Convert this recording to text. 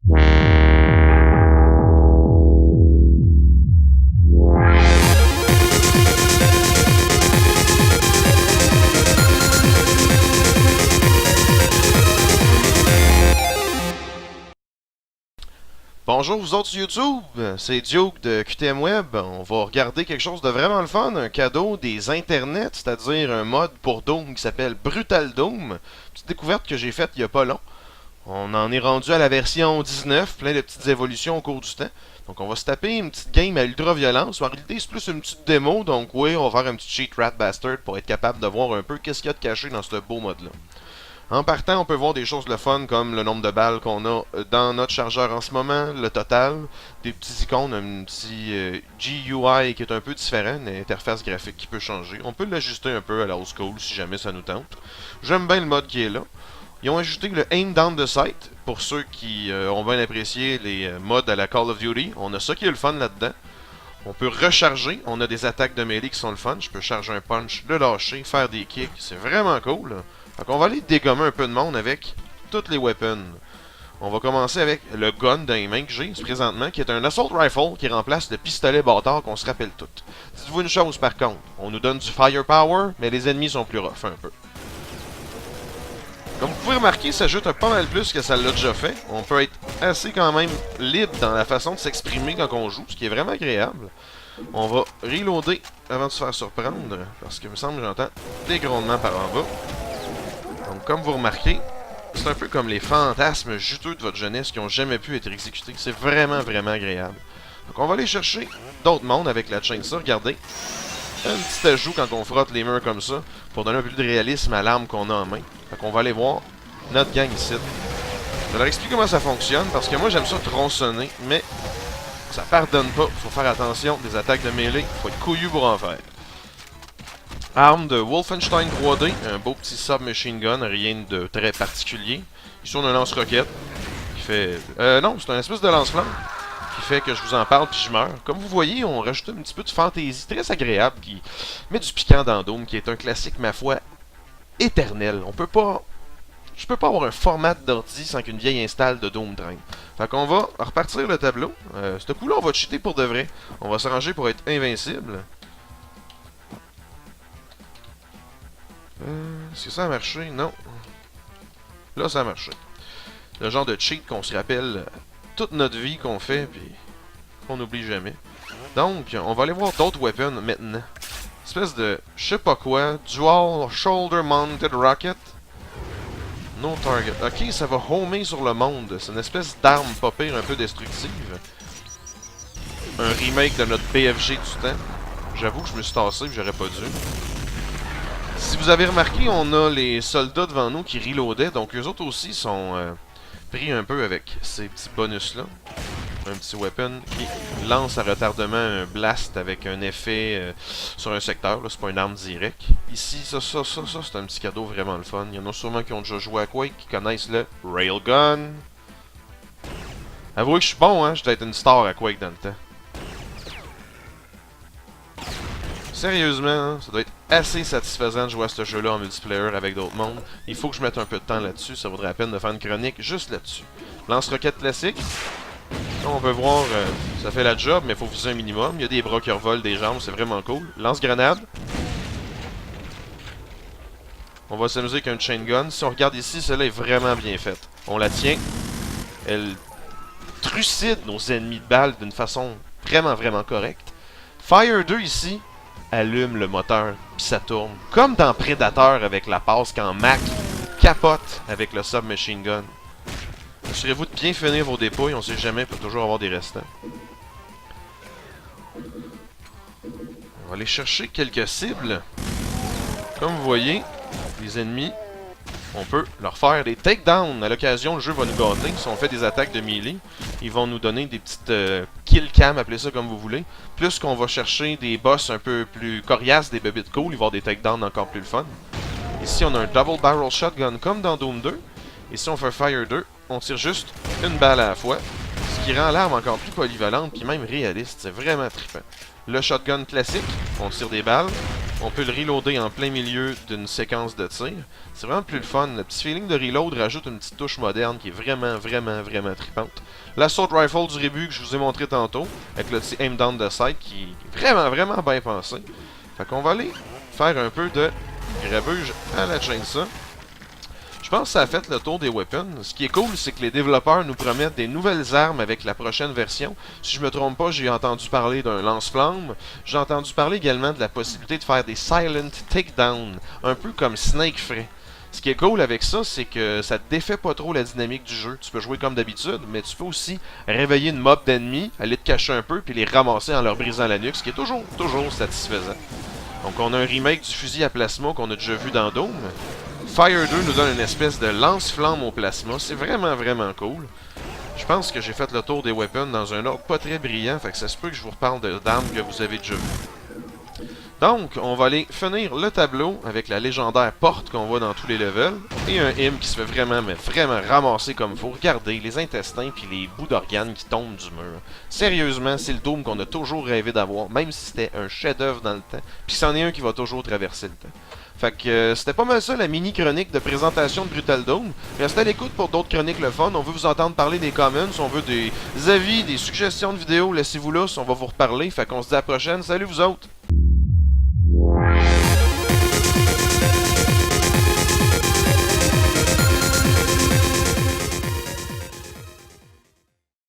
Bonjour vous autres sur YouTube, c'est Duke de QTM Web. On va regarder quelque chose de vraiment le fun, un cadeau des internets, c'est-à-dire un mode pour Doom qui s'appelle Brutal Doom. Petite découverte que j'ai faite il y a pas long. On en est rendu à la version 19, plein de petites évolutions au cours du temps. Donc on va se taper une petite game à ultra violence. En réalité c'est plus une petite démo, donc oui, on va faire un petit cheat rat bastard pour être capable de voir un peu qu'est-ce qu'il y a de caché dans ce beau mode-là. En partant, on peut voir des choses le fun comme le nombre de balles qu'on a dans notre chargeur en ce moment, le total, des petits icônes, un petit GUI qui est un peu différent, une interface graphique qui peut changer. On peut l'ajuster un peu à la old school si jamais ça nous tente. J'aime bien le mode qui est là. Ils ont ajouté le Aim Down the Sight pour ceux qui ont bien apprécié les modes à la Call of Duty. On a ça qui est le fun là-dedans. On peut recharger, on a des attaques de mêlée qui sont le fun. Je peux charger un punch, le lâcher, faire des kicks, c'est vraiment cool. Donc on va aller dégommer un peu de monde avec toutes les weapons. On va commencer avec le gun dans les mains que j'ai présentement, qui est un Assault Rifle qui remplace le pistolet bâtard qu'on se rappelle toutes. Dites-vous une chose par contre, on nous donne du firepower, mais les ennemis sont plus rough un peu. Comme vous pouvez remarquer, ça ajoute pas mal plus que ça l'a déjà fait. On peut être assez quand même libre dans la façon de s'exprimer quand on joue, ce qui est vraiment agréable. On va reloader avant de se faire surprendre, parce que il me semble que j'entends des grondements par en bas. Donc comme vous remarquez, c'est un peu comme les fantasmes juteux de votre jeunesse qui n'ont jamais pu être exécutés. C'est vraiment, vraiment agréable. Donc on va aller chercher d'autres mondes avec la chainsaw. Regardez, un petit ajout quand on frotte les murs comme ça, pour donner un peu plus de réalisme à l'arme qu'on a en main. Donc on va aller voir notre gang ici. Je vais leur expliquer comment ça fonctionne, parce que moi j'aime ça tronçonner, mais ça pardonne pas. Il faut faire attention des attaques de mêlée, il faut être couillu pour en faire. Arme de Wolfenstein 3D, un beau petit submachine gun, rien de très particulier. Ici on a un lance-roquette qui fait... non, c'est un espèce de lance-flamme qui fait que je vous en parle puis je meurs. Comme vous voyez, on rajoute un petit peu de fantaisie très agréable qui met du piquant dans Doom, qui est un classique, ma foi, éternel. On peut pas... Je peux pas avoir un format d'ordi sans qu'une vieille installe de Doom traîne. Fait qu'on va repartir le tableau. Ce coup-là, on va cheater pour de vrai. On va s'arranger pour être invincible. Est-ce que ça a marché? Non. Là, ça a marché. Le genre de cheat qu'on se rappelle toute notre vie qu'on fait, puis qu'on n'oublie jamais. Donc, on va aller voir d'autres weapons maintenant. Espèce de, je sais pas quoi, Dual Shoulder Mounted Rocket. No target. Ok, ça va homer sur le monde. C'est une espèce d'arme pas pire, un peu destructive. Un remake de notre BFG du temps. J'avoue que je me suis tassé, j'aurais pas dû. Si vous avez remarqué, on a les soldats devant nous qui reloadaient, donc eux autres aussi sont pris un peu avec ces petits bonus-là. Un petit weapon qui lance à retardement un blast avec un effet sur un secteur, c'est pas une arme directe. Ici, ça c'est un petit cadeau vraiment le fun. Il y en a sûrement qui ont déjà joué à Quake, qui connaissent le Railgun. Avouez que je suis bon, hein, je dois être une star à Quake dans le temps. Sérieusement, hein, ça doit être assez satisfaisant de jouer à ce jeu-là en multiplayer avec d'autres mondes. Il faut que je mette un peu de temps là-dessus, ça vaudrait la peine de faire une chronique juste là-dessus. Lance-roquette classique. Là, on peut voir, ça fait la job, mais il faut viser un minimum. Il y a des bras qui revolent, des jambes, c'est vraiment cool. Lance-grenade. On va s'amuser avec un chain gun. Si on regarde ici, celle-là est vraiment bien faite. On la tient. Elle trucide nos ennemis de balles d'une façon vraiment, vraiment correcte. Fire 2 ici allume le moteur, puis ça tourne. Comme dans Predator avec la passe quand Mac capote avec le submachine gun. Assurez-vous de bien finir vos dépouilles, on sait jamais, il peut toujours avoir des restants. On va aller chercher quelques cibles. Comme vous voyez, les ennemis, on peut leur faire des takedowns. À l'occasion, le jeu va nous gâter. Si on fait des attaques de melee, ils vont nous donner des petites kill cam, appelez ça comme vous voulez. Plus qu'on va chercher des boss un peu plus coriaces, des bébites cool, ils vont avoir des takedowns encore plus le fun. Ici, on a un double barrel shotgun comme dans Doom 2. Ici, on fait Fire 2. On tire juste une balle à la fois, ce qui rend l'arme encore plus polyvalente puis même réaliste. C'est vraiment trippant. Le shotgun classique, on tire des balles. on peut le reloader en plein milieu d'une séquence de tir. C'est vraiment plus le fun. Le petit feeling de reload rajoute une petite touche moderne qui est vraiment, vraiment, vraiment trippante. L'assault rifle du rébut que je vous ai montré tantôt, avec le petit aim down de sight qui est vraiment, vraiment bien pensé. Fait qu'on va aller faire un peu de grabuge à la chainsaw. Je pense que ça a fait le tour des weapons. Ce qui est cool, c'est que les développeurs nous promettent des nouvelles armes avec la prochaine version. Si je me trompe pas, j'ai entendu parler d'un lance-flamme. J'ai entendu parler également de la possibilité de faire des silent takedown, un peu comme Snake ferait. Ce qui est cool avec ça, c'est que ça défait pas trop la dynamique du jeu. Tu peux jouer comme d'habitude, mais tu peux aussi réveiller une mob d'ennemis, aller te cacher un peu, puis les ramasser en leur brisant la nuque, ce qui est toujours satisfaisant. Donc on a un remake du fusil à plasma qu'on a déjà vu dans Doom. Fire 2 nous donne une espèce de lance-flamme au plasma. C'est vraiment, vraiment cool. Je pense que j'ai fait le tour des weapons dans un ordre pas très brillant, fait que ça se peut que je vous reparle d'armes que vous avez déjà vues. Donc, on va aller finir le tableau avec la légendaire porte qu'on voit dans tous les levels, et un him qui se fait vraiment, mais vraiment ramasser comme il faut. Regardez, les intestins puis les bouts d'organes qui tombent du mur. Sérieusement, c'est le Doom qu'on a toujours rêvé d'avoir, même si c'était un chef-d'œuvre dans le temps, puis c'en est un qui va toujours traverser le temps. Fait que c'était pas mal ça la mini-chronique de présentation de Brutal Doom. Restez à l'écoute pour d'autres chroniques le fun. On veut vous entendre parler des comments, on veut des avis, des suggestions de vidéos. Laissez-vous là, on va vous reparler. Fait qu'on se dit à la prochaine. Salut vous autres!